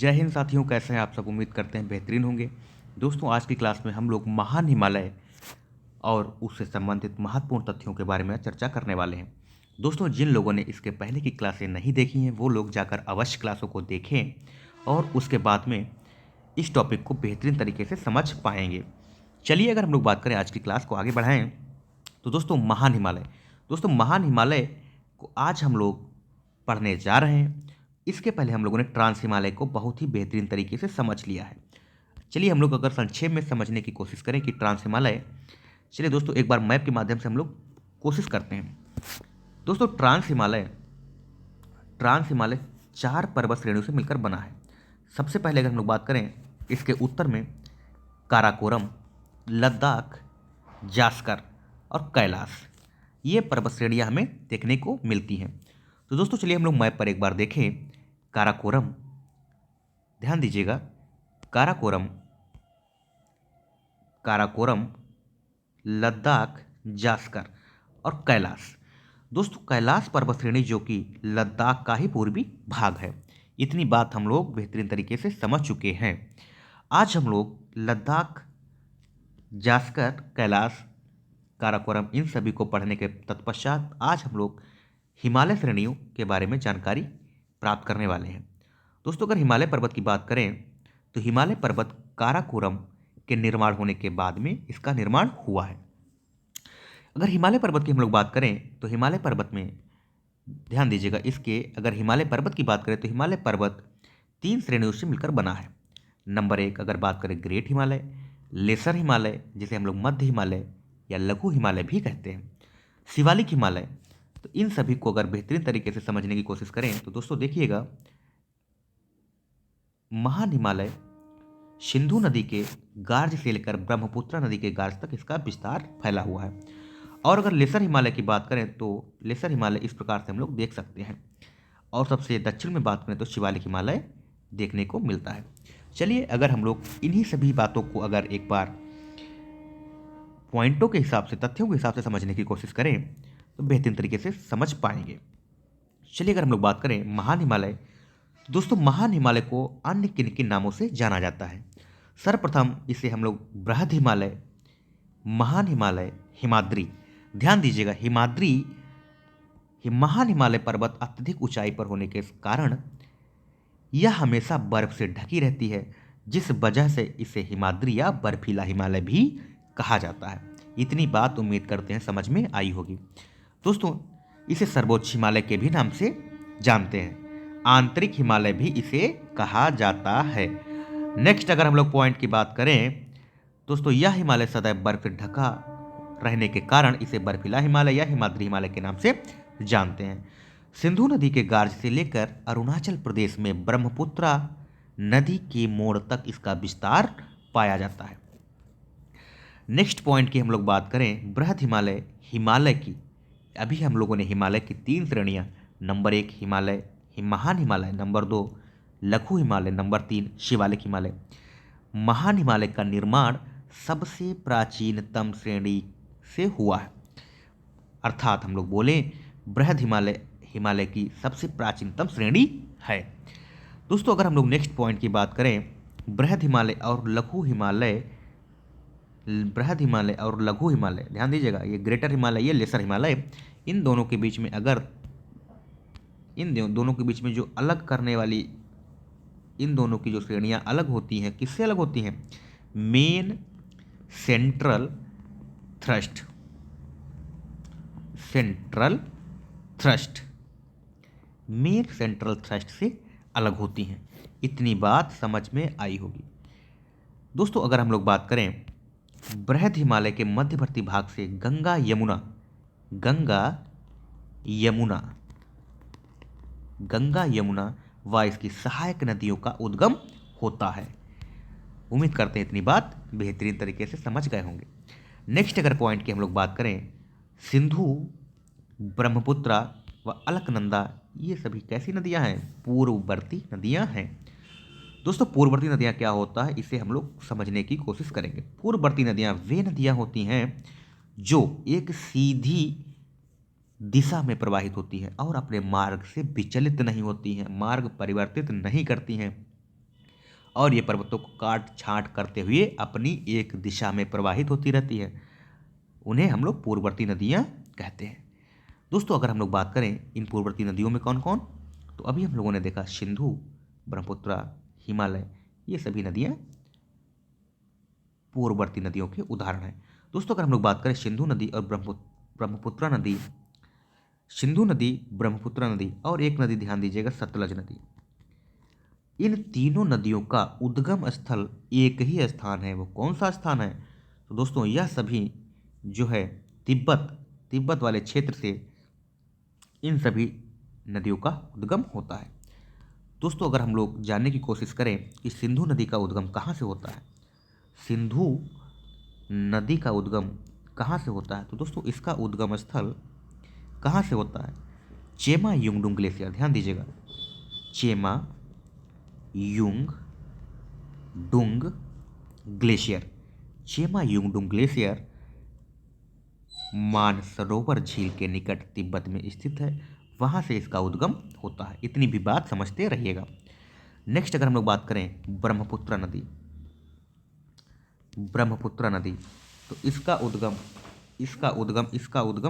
जय हिंद साथियों, कैसे हैं आप सब। उम्मीद करते हैं बेहतरीन होंगे। दोस्तों, आज की क्लास में हम लोग महान हिमालय और उससे संबंधित महत्वपूर्ण तथ्यों के बारे में चर्चा करने वाले हैं। दोस्तों, जिन लोगों ने इसके पहले की क्लासें नहीं देखी हैं वो लोग जाकर अवश्य क्लासों को देखें और उसके बाद में इस टॉपिक को बेहतरीन तरीके से समझ पाएंगे। चलिए, अगर हम लोग बात करें आज की क्लास को आगे बढ़ाएं तो दोस्तों महान हिमालय को आज हम लोग पढ़ने जा रहे हैं। इसके पहले हम लोगों ने ट्रांस हिमालय को बहुत ही बेहतरीन तरीके से समझ लिया है। चलिए, हम लोग अगर संक्षेप में समझने की कोशिश करें कि ट्रांस हिमालय, चलिए दोस्तों एक बार मैप के माध्यम से हम लोग कोशिश करते हैं। दोस्तों, ट्रांस हिमालय 4 पर्वत श्रेणियों से मिलकर बना है। सबसे पहले अगर हम लोग बात करें, इसके उत्तर में काराकोरम, लद्दाख, जास्कर और कैलाश, ये पर्वत श्रेणियां हमें देखने को मिलती हैं। तो दोस्तों चलिए हम लोग मैप पर एक बार देखें। काराकोरम, ध्यान दीजिएगा, काराकोरम, काराकोरम, लद्दाख, जास्कर और कैलाश। दोस्तों, कैलाश पर्वत श्रेणी जो कि लद्दाख का ही पूर्वी भाग है। इतनी बात हम लोग बेहतरीन तरीके से समझ चुके हैं। आज हम लोग लद्दाख, जास्कर, कैलाश, काराकोरम, इन सभी को पढ़ने के तत्पश्चात आज हम लोग हिमालय श्रेणियों के बारे में जानकारी प्राप्त करने वाले हैं। दोस्तों, अगर हिमालय पर्वत की बात करें तो हिमालय पर्वत काराकोरम के निर्माण होने के बाद में इसका निर्माण हुआ है। अगर हिमालय पर्वत की हम लोग बात करें तो हिमालय पर्वत में ध्यान दीजिएगा, इसके अगर हिमालय पर्वत की बात करें तो हिमालय पर्वत 3 श्रेणियों से मिलकर बना है। नंबर 1 अगर बात करें ग्रेट हिमालय, लेसर हिमालय जिसे हम लोग मध्य हिमालय या लघु हिमालय भी कहते हैं, शिवालिक हिमालय। तो इन सभी को अगर बेहतरीन तरीके से समझने की कोशिश करें तो दोस्तों देखिएगा, महान हिमालय सिंधु नदी के गार्ज से लेकर ब्रह्मपुत्र नदी के गार्ज तक इसका विस्तार फैला हुआ है। और अगर लेसर हिमालय की बात करें तो लेसर हिमालय इस प्रकार से हम लोग देख सकते हैं। और सबसे दक्षिण में बात करें तो शिवालिक हिमालय देखने को मिलता है। चलिए, अगर हम लोग इन्हीं सभी बातों को अगर एक बार पॉइंटों के हिसाब से, तथ्यों के हिसाब से समझने की कोशिश करें तो बेहतरीन तरीके से समझ पाएंगे। चलिए, अगर हम लोग बात करें महान हिमालय, तो दोस्तों महान हिमालय को अन्य किन किन नामों से जाना जाता है। सर्वप्रथम इसे हम लोग बृहद हिमालय, महान हिमालय, हिमाद्री। ध्यान दीजिएगा, महान हिमालय पर्वत अत्यधिक ऊंचाई पर होने के कारण यह हमेशा बर्फ से ढकी रहती है, जिस वजह से इसे हिमाद्री या बर्फीला हिमालय भी कहा जाता है। इतनी बात उम्मीद करते हैं समझ में आई होगी। दोस्तों, इसे सर्वोच्च हिमालय के भी नाम से जानते हैं। आंतरिक हिमालय भी इसे कहा जाता है। नेक्स्ट अगर हम लोग पॉइंट की बात करें दोस्तों, यह हिमालय सदैव बर्फ से ढका रहने के कारण इसे बर्फीला हिमालय या हिमाद्री हिमालय के नाम से जानते हैं। सिंधु नदी के गार्ज से लेकर अरुणाचल प्रदेश में ब्रह्मपुत्र नदी के मोड़ तक इसका विस्तार पाया जाता है। नेक्स्ट पॉइंट की हम लोग बात करें, बृहद हिमालय, हिमालय की, अभी हम लोगों ने हिमालय की 3 श्रेणियां, नंबर 1 हिमालय, महान हिमालय, नंबर 2 लघु हिमालय, नंबर 3 शिवालिक हिमालय। महान हिमालय का निर्माण सबसे प्राचीनतम श्रेणी से हुआ है, अर्थात हम लोग बोले बृहद हिमालय हिमालय की सबसे प्राचीनतम श्रेणी है। दोस्तों, अगर हम लोग नेक्स्ट पॉइंट की बात करें, बृहद हिमालय और लघु हिमालय, बृहद हिमालय और लघु हिमालय, ध्यान दीजिएगा, ये ग्रेटर हिमालय, ये लेसर हिमालय, इन दोनों के बीच में अगर दोनों के बीच में जो अलग करने वाली, इन दोनों की जो श्रेणियां अलग होती हैं, किससे अलग होती हैं? Main central thrust, main central thrust से अलग होती हैं। इतनी बात समझ में आई होगी। दोस्तों, अगर हम लोग बात करें बृहद हिमालय के मध्यवर्ती भाग से गंगा यमुना व इसकी सहायक नदियों का उद्गम होता है। उम्मीद करते हैं इतनी बात बेहतरीन तरीके से समझ गए होंगे। नेक्स्ट अगर पॉइंट की हम लोग बात करें, सिंधु, ब्रह्मपुत्र व अलकनंदा, ये सभी कैसी नदियां हैं? पूर्ववर्ती नदियां हैं। दोस्तों, पूर्ववर्ती नदियां क्या होता है, इसे हम लोग समझने की कोशिश करेंगे। पूर्ववर्ती नदियां वे नदियां होती हैं जो एक सीधी दिशा में प्रवाहित होती हैं और अपने मार्ग से विचलित नहीं होती हैं, मार्ग परिवर्तित नहीं करती हैं। और ये पर्वतों को काट छांट करते हुए अपनी एक दिशा में प्रवाहित होती रहती है। उन्हें हम लोग पूर्ववर्ती नदियाँ कहते हैं। दोस्तों अगर हम लोग बात करें इन पूर्ववर्ती नदियों में कौन कौन, तो अभी हम लोगों ने देखा सिंधु, ब्रह्मपुत्र, हिमालय, ये सभी नदियाँ पूर्ववर्ती नदियों के उदाहरण हैं। दोस्तों अगर हम लोग बात करें सिंधु नदी और ब्रह्मपुत्र नदी, सिंधु नदी, ब्रह्मपुत्र नदी और एक नदी ध्यान दीजिएगा सतलज नदी, इन तीनों नदियों का उद्गम स्थल एक ही स्थान है। वो कौन सा स्थान है, तो दोस्तों यह सभी जो है तिब्बत वाले क्षेत्र से इन सभी नदियों का उद्गम होता है। दोस्तों अगर हम लोग जानने की कोशिश करें कि सिंधु नदी का उद्गम कहाँ से होता है, सिंधु नदी का उद्गम कहाँ से होता है, तो दोस्तों इसका उद्गम स्थल कहाँ से होता है, चेमा युंगडुंग ग्लेशियर, ध्यान दीजिएगा Chema Jung डुंग glacier, Chema Yungdung glacier Mansarovar झील के निकट तिब्बत में स्थित है, वहाँ से इसका उद्गम होता है। इतनी भी बात समझते रहिएगा। नेक्स्ट अगर हम लोग बात करें ब्रह्मपुत्र नदी, ब्रह्मपुत्र नदी, तो इसका उद्गम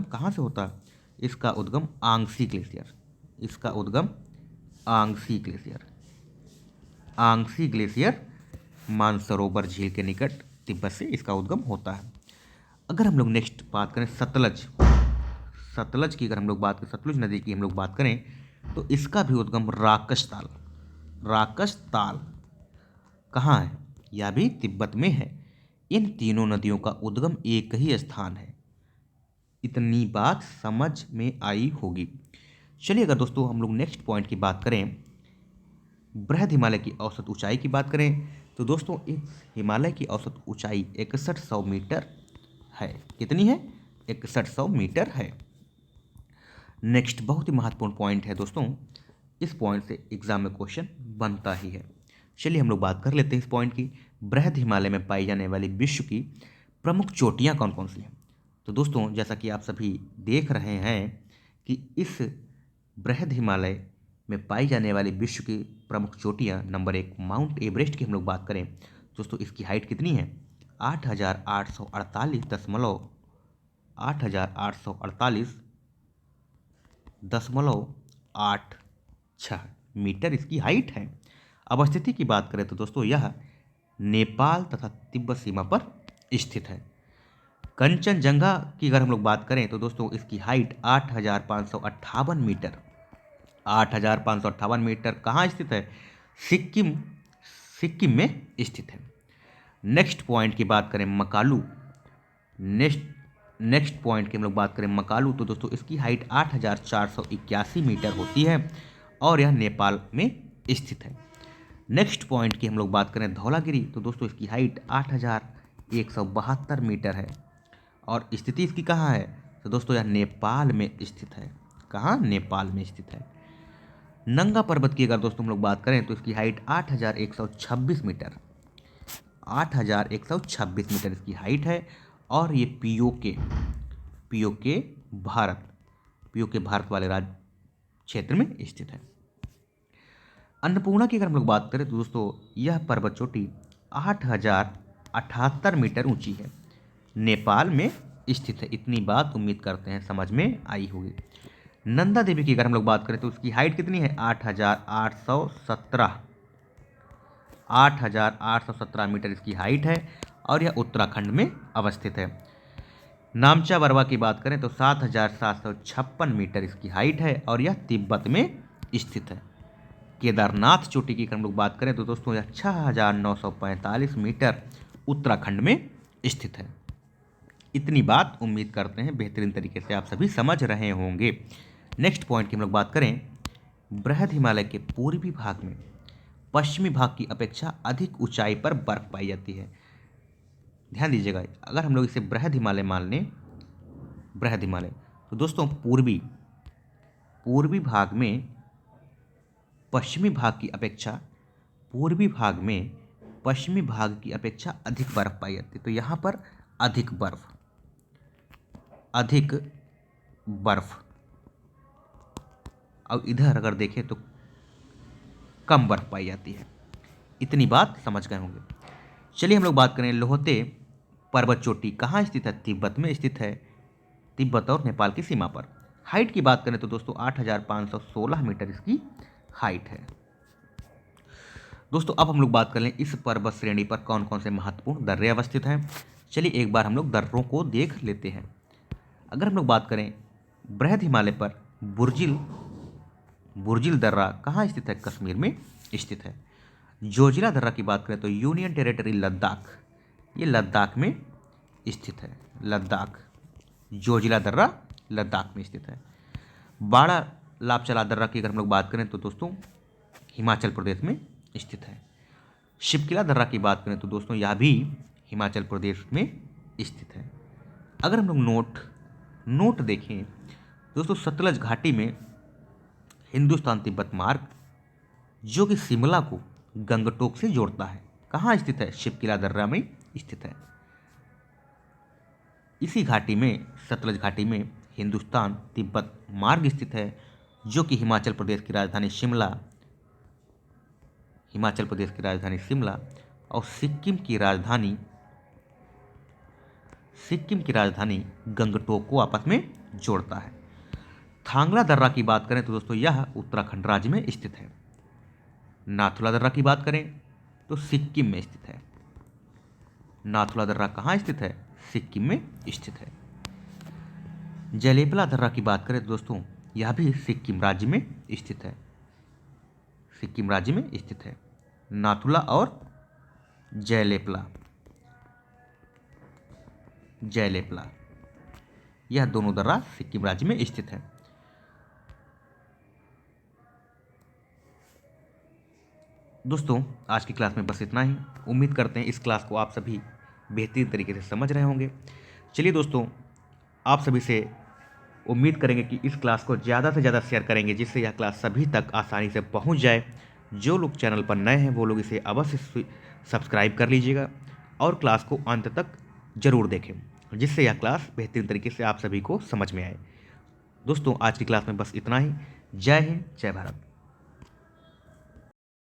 कहाँ से होता है, इसका उद्गम आंगसी ग्लेशियर, इसका उद्गम आंगसी ग्लेशियर, आंगसी ग्लेशियर मानसरोवर झील के निकट तिब्बत से इसका उद्गम होता है। अगर हम लोग नेक्स्ट बात करें सतलज की, अगर हम लोग बात करें सतलुज नदी की हम लोग बात करें, तो इसका भी उद्गम राकश ताल कहाँ है, यह भी तिब्बत में है। इन तीनों नदियों का उद्गम एक ही स्थान है। इतनी बात समझ में आई होगी। चलिए अगर दोस्तों हम लोग नेक्स्ट पॉइंट की बात करें, बृहद हिमालय की औसत ऊंचाई की बात करें, तो दोस्तों इस हिमालय की औसत ऊंचाई 6100 मीटर है। कितनी है, 6100 मीटर है। नेक्स्ट बहुत ही महत्वपूर्ण पॉइंट है दोस्तों, इस पॉइंट से एग्जाम में क्वेश्चन बनता ही है। चलिए हम लोग बात कर लेते हैं इस पॉइंट की। बृहद हिमालय में पाई जाने वाली विश्व की प्रमुख चोटियाँ कौन कौन सी हैं, तो दोस्तों जैसा कि आप सभी देख रहे हैं कि इस बृहद हिमालय में पाई जाने वाली विश्व की प्रमुख चोटियाँ, नंबर 1 माउंट एवरेस्ट की हम लोग बात करें, दोस्तों इसकी हाइट कितनी है, 8,848.86 मीटर इसकी हाइट है। अब स्थिति की बात करें तो दोस्तों यह नेपाल तथा तिब्बत सीमा पर स्थित है। कंचनजंगा की अगर हम लोग बात करें तो दोस्तों इसकी हाइट 8,558 मीटर, 8,558 मीटर कहाँ स्थित है, सिक्किम में स्थित है। नेक्स्ट पॉइंट की बात करें मकालू, नेक्स्ट पॉइंट की हम लोग बात करें मकालू, तो दोस्तों इसकी हाइट 8,481 मीटर होती है और यह नेपाल में स्थित है। नेक्स्ट पॉइंट की हम लोग बात करें धौलागिरी, तो दोस्तों इसकी हाइट 8,172 मीटर है और स्थिति इसकी कहाँ है, तो दोस्तों यह नेपाल में स्थित है। कहाँ, नेपाल में स्थित है। नंगा पर्वत की अगर दोस्तों हम लोग बात करें तो इसकी हाइट 8,126 मीटर, 8,126 मीटर इसकी हाइट है और ये पीओके भारत वाले राज्य क्षेत्र में स्थित है। अन्नपूर्णा की अगर हम लोग बात करें तो दोस्तों यह पर्वत चोटी 8,078 मीटर ऊंची है, नेपाल में स्थित है। इतनी बात उम्मीद करते हैं समझ में आई होगी। नंदा देवी की अगर हम लोग बात करें तो उसकी हाइट कितनी है, 8,817 मीटर इसकी हाइट है और यह उत्तराखंड में अवस्थित है। नामचा बरवा की बात करें तो 7,756 मीटर इसकी हाइट है और यह तिब्बत में स्थित है। केदारनाथ चोटी की अगर हम लोग बात करें तो दोस्तों यह 6,945 मीटर उत्तराखंड में स्थित है। इतनी बात उम्मीद करते हैं बेहतरीन तरीके से आप सभी समझ रहे होंगे। नेक्स्ट पॉइंट की हम लोग बात करें, बृहद हिमालय के पूर्वी भाग में पश्चिमी भाग की अपेक्षा अधिक ऊंचाई पर बर्फ पाई जाती है। ध्यान दीजिएगा, अगर हम लोग इसे बृहद हिमालय मान लें, बृहद हिमालय, तो दोस्तों पूर्वी भाग में पश्चिमी भाग की अपेक्षा, पूर्वी भाग में पश्चिमी भाग की अपेक्षा अधिक बर्फ पाई जाती है। तो यहाँ पर अधिक बर्फ और इधर अगर देखें तो कम बर्फ पाई जाती है। इतनी बात समझ गए होंगे। चलिए हम लोग बात करें लोहते पर्वत चोटी कहाँ स्थित है। तिब्बत में स्थित है, तिब्बत और नेपाल की सीमा पर। हाइट की बात करें तो दोस्तों 8,516 मीटर इसकी हाइट है। दोस्तों अब हम लोग बात कर लें इस पर्वत श्रेणी पर कौन कौन से महत्वपूर्ण दर्रे अवस्थित हैं। चलिए एक बार हम लोग दर्रों को देख लेते हैं। अगर हम लोग बात करें बृहद हिमालय पर बुर्जिल बुर्जिल दर्रा कहाँ स्थित है, कश्मीर में स्थित है। जोजिला दर्रा की बात करें तो यूनियन टेरिटरी लद्दाख, ये लद्दाख में स्थित है। लद्दाख, जोजिला दर्रा लद्दाख में स्थित है। बाड़ा लापचला दर्रा की अगर हम लोग बात करें तो दोस्तों हिमाचल प्रदेश में स्थित है। शिपकिला दर्रा की बात करें तो दोस्तों यह भी हिमाचल प्रदेश में स्थित है। अगर हम लोग नोट देखें दोस्तों, सतलज घाटी में हिंदुस्तान तिब्बत मार्ग जो कि शिमला को गंगटोक से जोड़ता है, कहाँ स्थित है, शिपकिला दर्रा में स्थित है। इसी घाटी में, सतलज घाटी में हिंदुस्तान तिब्बत मार्ग स्थित है जो कि हिमाचल प्रदेश की राजधानी शिमला और सिक्किम की राजधानी गंगटोक को आपस में जोड़ता है। थांगला दर्रा की बात करें तो दोस्तों यह उत्तराखंड राज्य में स्थित है। नाथुला दर्रा की बात करें तो सिक्किम में स्थित है। नाथुला दर्रा कहाँ स्थित है, सिक्किम में स्थित है। जयलेपला दर्रा की बात करें तो दोस्तों यह भी सिक्किम राज्य में स्थित है। नाथुला और जयलेपला यह दोनों दर्रा सिक्किम राज्य में स्थित है। दोस्तों आज की क्लास में बस इतना ही। उम्मीद करते हैं इस क्लास को आप सभी बेहतरीन तरीके से समझ रहे होंगे। चलिए दोस्तों, आप सभी से उम्मीद करेंगे कि इस क्लास को ज़्यादा से ज़्यादा शेयर करेंगे जिससे यह क्लास सभी तक आसानी से पहुंच जाए। जो लोग चैनल पर नए हैं वो लोग इसे अवश्य सब्सक्राइब कर लीजिएगा और क्लास को अंत तक ज़रूर देखें जिससे यह क्लास बेहतरीन तरीके से आप सभी को समझ में आए। दोस्तों आज की क्लास में बस इतना ही। जय हिंद, जय भारत।